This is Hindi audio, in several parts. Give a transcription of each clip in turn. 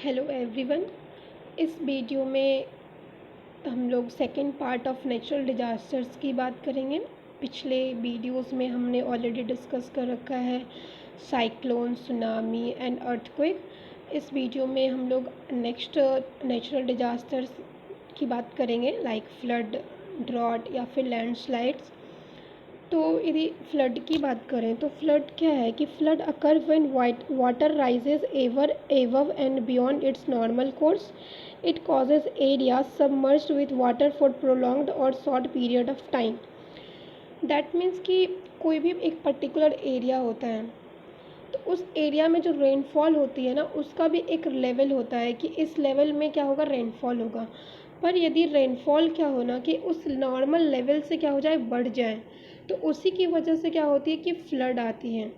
Hello everyone. इस वीडियो में हम लोग second part of natural disasters की बात करेंगे। पिछले वीडियोस में हमने ऑलरेडी डिस्कस कर रखा है साइक्लोन, सुनामी एंड अर्थक्वेक। इस वीडियो में हम लोग नेक्स्ट नेचुरल डिज़ास्टर्स की बात करेंगे लाइक फ्लड, ड्रॉट या फिर लैंडस्लाइड्स। तो यदि फ्लड की बात करें तो फ्लड क्या है कि flood occur when water rises above and beyond its normal course. It causes area submerged with water for prolonged or short period of time. That means कि कोई भी एक पर्टिकुलर एरिया होता है तो उस एरिया में जो रेनफॉल होती है ना उसका भी एक लेवल होता है कि इस लेवल में क्या होगा, रेनफॉल होगा. पर यदि रेनफॉल क्या हो ना कि उस नॉर्मल लेवल से क्या हो जाए, बढ़ जाए, तो उसी की वजह से क्या होती है कि फ्लड आती है.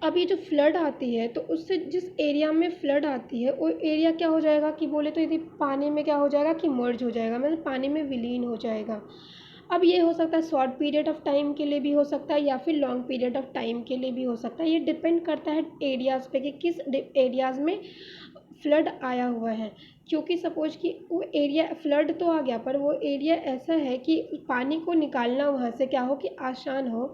अब ये जो फ्लड आती है तो उससे जिस एरिया में फ्लड आती है वो एरिया क्या हो जाएगा कि बोले तो यदि पानी में क्या हो जाएगा कि मर्ज हो जाएगा, मतलब पानी में विलीन हो जाएगा. अब ये हो सकता है शॉर्ट पीरियड ऑफ टाइम के लिए भी हो सकता है या फिर लॉन्ग पीरियड ऑफ टाइम के लिए भी हो सकता है. ये डिपेंड करता है एरियाज़ पे कि किस एरियाज़ में फ्लड आया हुआ है. क्योंकि सपोज कि वो एरिया फ्लड तो आ गया पर वो एरिया ऐसा है कि पानी को निकालना वहाँ से क्या हो कि आसान हो.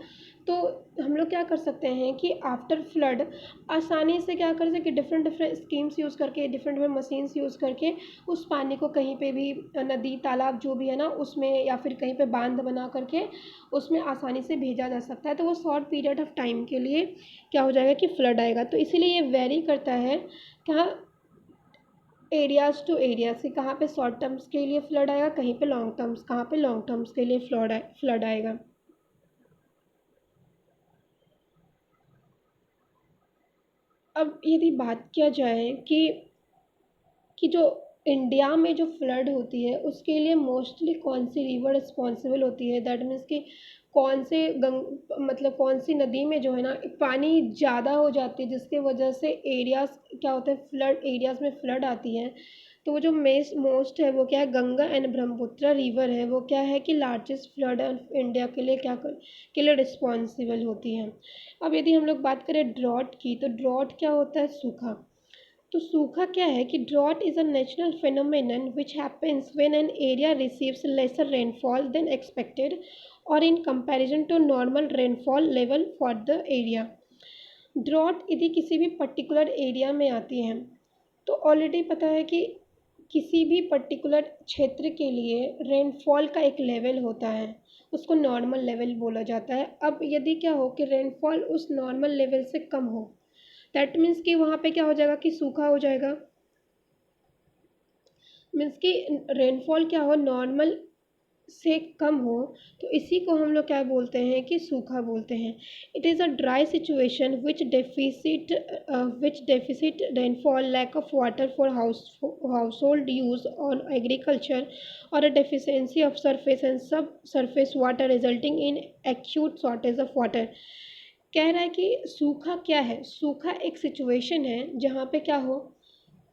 तो हम लोग क्या कर सकते हैं कि आफ्टर फ्लड आसानी से क्या कर सके, डिफरेंट डिफरेंट स्कीम्स यूज़ करके, डिफरेंट डिफरेंट मशीन्स यूज़ करके उस पानी को कहीं पे भी नदी तालाब जो भी है ना उसमें या फिर कहीं पे बांध बना करके उसमें आसानी से भेजा जा सकता है. तो वो शॉर्ट पीरियड ऑफ टाइम के लिए क्या हो जाएगा कि फ्लड आएगा. तो इसीलिए ये वेरी करता है कहाँ एरियाज़ टू एरिया से, कहाँ पे शॉर्ट टर्म्स के लिए फ्लड आएगा, कहीं पे लॉन्ग टर्म्स, कहाँ पे लॉन्ग टर्म्स के लिए फ्लड आएगा. अब यदि बात किया जाए कि जो इंडिया में जो फ्लड होती है उसके लिए मोस्टली कौन सी रिवर रिस्पॉन्सिबल होती है, दैट मीन्स कि कौन से मतलब कौन सी नदी में जो है ना पानी ज़्यादा हो जाती है जिसके वजह से एरियाज़ क्या होते हैं, फ्लड एरियाज़ में फ्लड आती है. तो वो जो मोस्ट है वो क्या है, गंगा एंड ब्रह्मपुत्र रिवर है, वो क्या है कि लार्जेस्ट फ्लड ऑफ इंडिया के लिए के लिए रिस्पॉन्सिबल होती है. अब यदि हम लोग बात करें ड्रॉट की तो ड्रॉट क्या होता है, सूखा. तो सूखा क्या है कि drought is a natural phenomenon which happens when an area receives lesser rainfall than expected or in comparison to normal rainfall level for the area. Drought यदि किसी भी पर्टिकुलर एरिया में आती है तो ऑलरेडी पता है कि किसी भी पर्टिकुलर क्षेत्र के लिए रेनफॉल का एक लेवल होता है, उसको नॉर्मल लेवल बोला जाता है. अब यदि क्या हो कि रेनफॉल उस नॉर्मल लेवल से कम हो, दैट मीन्स कि वहाँ पे क्या हो जाएगा कि सूखा हो जाएगा. मीन्स कि रेनफॉल क्या हो, नॉर्मल से कम हो, तो इसी को हम लोग क्या बोलते हैं कि सूखा बोलते हैं. It is a dry situation which deficit rainfall, lack of water for household use और एग्रीकल्चर और a deficiency of surface and subsurface water resulting in acute shortage of water. कह रहा है कि सूखा क्या है, सूखा एक सिचुएशन है जहाँ पे क्या हो,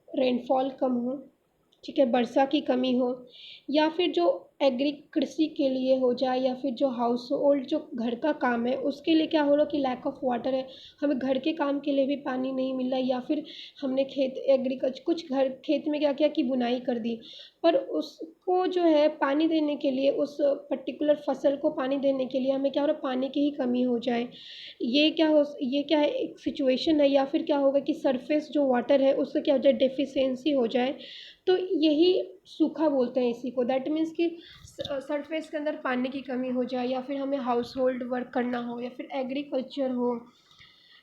रेनफॉल कम हो, ठीक है, वर्षा की कमी हो, या फिर जो कृषि के लिए हो जाए, या फिर जो हाउस होल्ड जो घर का काम है उसके लिए क्या हो रहा कि लैक ऑफ वाटर है, हमें घर के काम के लिए भी पानी नहीं मिल रहा है, या फिर हमने एग्रीकल्चर कुछ घर खेत में क्या किया कि बुनाई कर दी, पर उसको जो है पानी देने के लिए, उस पर्टिकुलर फसल को पानी देने के लिए हमें क्या हो रहा है, पानी की ही कमी हो जाए. ये क्या है, एक सिचुएशन है. या फिर क्या होगा कि सरफेस जो वाटर है उससे क्या हो जाए, डेफिशिएंसी हो जाए, तो यही सूखा बोलते हैं इसी को. दैट मीन्स कि सरफेस के अंदर पानी की कमी हो जाए, या फिर हमें हाउस होल्ड वर्क करना हो, या फिर एग्रीकल्चर हो,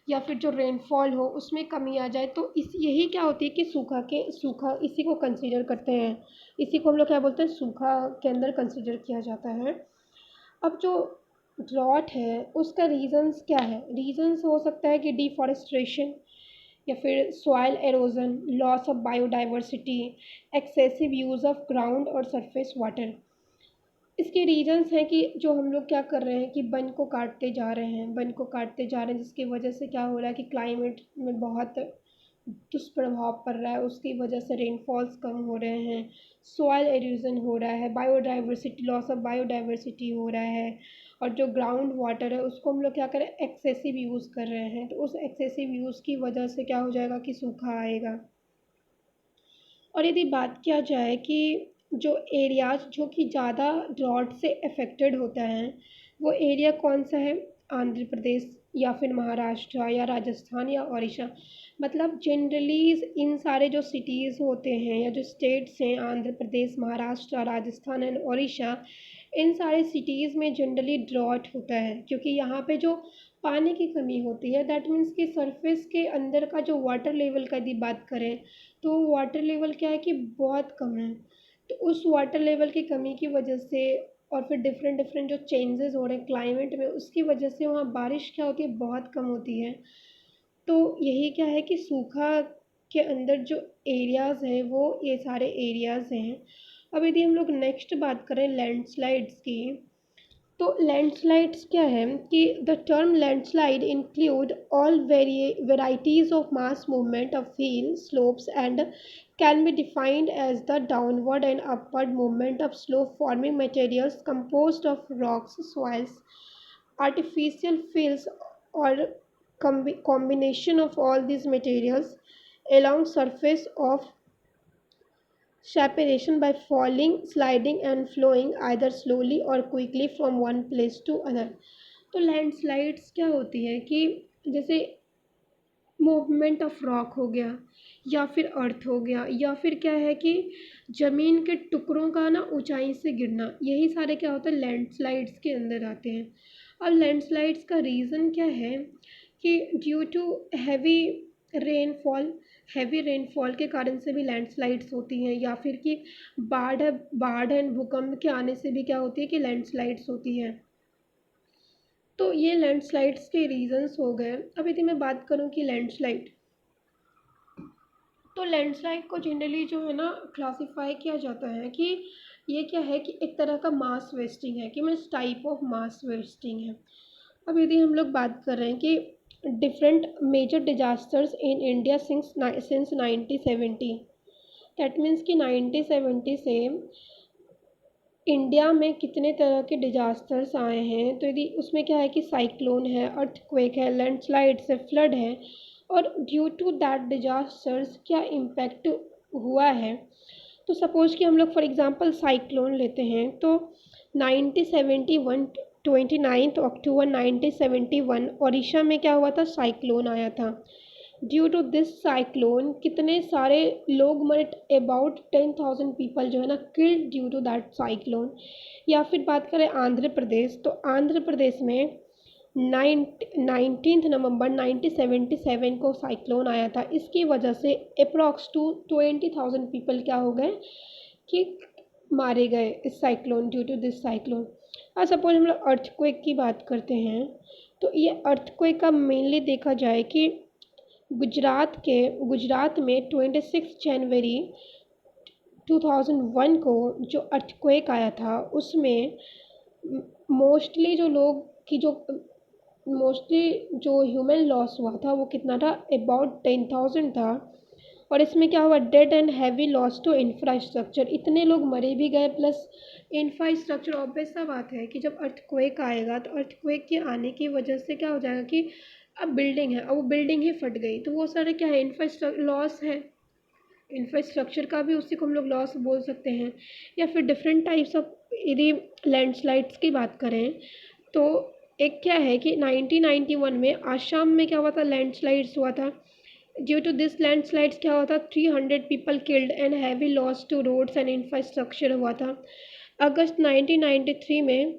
या फिर जो रेनफॉल हो उसमें कमी आ जाए, तो इस यही क्या होती है कि सूखा इसी को कंसीडर करते हैं. इसी को हम लोग क्या बोलते हैं, सूखा के अंदर कंसीडर किया जाता है. अब जो ड्रॉट है उसका रीज़न्स क्या है, रीज़न्स हो सकता है कि डिफॉरेस्ट्रेशन, या फिर soil halogen, loss of biodiversity, excessive use of ground और सरफेस वाटर. इसके रीजंस हैं कि जो हम लोग क्या कर रहे हैं कि वन को काटते जा रहे हैं, जिसकी वजह से क्या हो रहा है कि क्लाइमेट में बहुत दुष्प्रभाव पड़ रहा है, उसकी वजह से रेनफॉल्स कम हो रहे हैं, सॉइल एरोजन हो रहा है, बायोडाइवर्सिटी, लॉस ऑफ बायोडाइवर्सिटी हो रहा है, और जो ग्राउंड वाटर है उसको हम लोग क्या करें, एक्सेसिव यूज़ कर रहे हैं, तो उस एक्सेसिव यूज़ की वजह से क्या हो जाएगा कि सूखा आएगा. और यदि बात किया जाए कि जो एरियाज जो कि ज़्यादा ड्रॉट से अफेक्टेड होता है वो एरिया कौन सा है, आंध्र प्रदेश या फिर महाराष्ट्र या राजस्थान या ओडिशा। मतलब जनरली इन सारे जो सिटीज़ होते हैं या जो स्टेट्स हैं, आंध्र प्रदेश, महाराष्ट्र, राजस्थान एंड ओडिशा, इन सारे सिटीज़ में जनरली ड्रॉट होता है क्योंकि यहाँ पे जो पानी की कमी होती है, दैट मीन्स कि सरफेस के अंदर का जो वाटर लेवल का यदि बात करें तो वाटर लेवल क्या है कि बहुत कम है। तो उस वाटर लेवल की कमी की वजह से और फिर डिफरेंट डिफरेंट जो चेंजेस हो रहे हैं क्लाइमेट में, उसकी वजह से वहाँ बारिश क्या होती है, बहुत कम होती है। तो यही क्या है कि सूखा के अंदर जो एरियाज़ हैं वो ये सारे एरियाज़ हैं। अब यदि हम लोग नेक्स्ट बात करें लैंडस्लाइड्स की, तो लैंडस्लाइड्स क्या है कि the term landslide include all varieties of mass movement of hill slopes and can be defined as the downward and upward movement of slope forming materials composed of rocks, soils, artificial fills, or combination of all these materials along surface of separation by falling, sliding and flowing either slowly or quickly from one place to other। तो लैंडस्लाइड्स क्या होती है कि जैसे मूवमेंट ऑफ रॉक हो गया या फिर अर्थ हो गया या फिर क्या है कि ज़मीन के टुकड़ों का ना ऊंचाई से गिरना, यही सारे क्या होता है लैंडस्लाइड्स के अंदर आते हैं। अब लैंडस्लाइड्स का रीज़न क्या है कि due to heavy rainfall, heavy rainfall के कारण से भी लैंडस्लाइड्स होती हैं या फिर कि बाढ़ एंड भूकंप के आने से भी क्या होती है कि लैंडस्लाइड्स होती हैं। तो ये लैंडस्लाइड्स के रीजंस हो गए। अब यदि मैं बात करूँ कि लैंडस्लाइड, तो लैंडस्लाइड को जनरली जो है ना क्लासिफाई किया जाता है कि ये क्या है कि एक तरह का मास वेस्टिंग है, कि means type of mass wasting है। अब यदि हम लोग बात कर रहे हैं कि different major disasters in India since 1970, that means कि 1970 से इंडिया में कितने तरह के डिजास्टर्स आए हैं। तो यदि उसमें क्या है कि साइक्लोन है, अर्थक्वेक है, लैंडस्लाइड्स है, फ्लड है, और ड्यू टू दैट डिजास्टर्स क्या इम्पैक्ट हुआ है। तो सपोज़ कि हम लोग फॉर एग्जांपल साइक्लोन लेते हैं, तो 1971 29 अक्टूबर 1971 ओडिशा में क्या हुआ था, साइक्लोन आया था। ड्यू टू दिस साइक्लोन कितने सारे लोग मरे, अबाउट 10,000 पीपल जो है ना killed due to that cyclone. या फिर बात करें आंध्र प्रदेश, तो आंध्र प्रदेश में 19 नवंबर 1977 को साइक्लोन आया था। इसकी वजह से अप्रॉक्स 20,000 पीपल क्या हो गए कि मारे गए इस cyclone, due to this cyclone. और सपोज हम लोग अर्थक्वेक की बात करते हैं, तो ये अर्थक्वेक का मेनली देखा जाए कि गुजरात में 26 जनवरी 2001 को जो अर्थक्वेक आया था, उसमें मोस्टली जो ह्यूमन लॉस हुआ था वो कितना था, अबाउट 10,000 था। और इसमें क्या हुआ, dead and heavy loss to infrastructure, इतने लोग मरे भी गए प्लस इंफ्रास्ट्रक्चर। ऑब्वियस सा बात है कि जब अर्थक्वेक आएगा तो अर्थक्वेक के आने की वजह से क्या हो जाएगा कि अब बिल्डिंग है, अब वो बिल्डिंग ही फट गई, तो वो सारे क्या है इंफ्रास्ट्रक्चर लॉस है, इंफ्रास्ट्रक्चर का भी उसी को हम लोग लॉस बोल सकते हैं। या फिर डिफरेंट टाइप्स ऑफ, यदि लैंडस्लाइड्स की बात करें तो एक क्या है कि 1991 में आसाम में क्या हुआ था, लैंडस्लाइड्स हुआ था। ड्यू टू दिस लैंडस्लाइड्स क्या हुआ था, 300 people killed and heavy loss to roads and infrastructure हुआ था। अगस्त 1993 में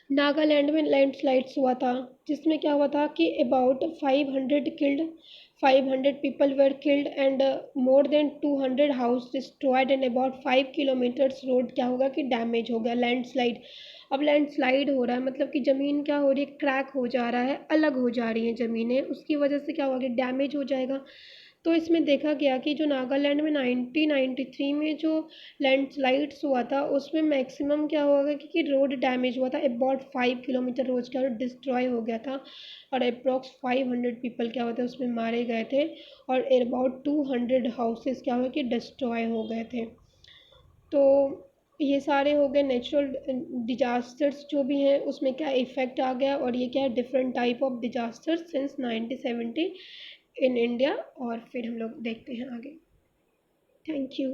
नागालैंड में लैंडस्लाइड्स हुआ था, जिसमें क्या हुआ था कि about 500 people were killed and more than 200 house destroyed and about 5 kilometres road क्या होगा कि डैमेज हो गया, लैंडस्लाइड। अब लैंडस्लाइड हो रहा है मतलब कि ज़मीन क्या हो रही है, क्रैक हो जा रहा है, अलग हो जा रही हैं ज़मीनें, उसकी वजह से क्या होगा कि डैमेज हो जाएगा। तो इसमें देखा गया कि जो नागालैंड में 1993 में जो लैंडस्लाइड्स हुआ था उसमें मैक्सिमम क्या होगा कि रोड डैमेज हुआ था, अबाउट 5 किलोमीटर रोड क्या डिस्ट्रॉय हो गया था और अप्रॉक्स 500 पीपल क्या होते उसमें मारे गए थे और अबाउट 200 हाउसेस क्या हुआ कि डिस्ट्रॉय हो गए थे। तो ये सारे हो गए नेचुरल डिजास्टर्स जो भी हैं उसमें क्या इफ़ेक्ट आ गया, और ये क्या है different type of disasters since 1970 in India. और फिर हम लोग देखते हैं आगे। Thank you.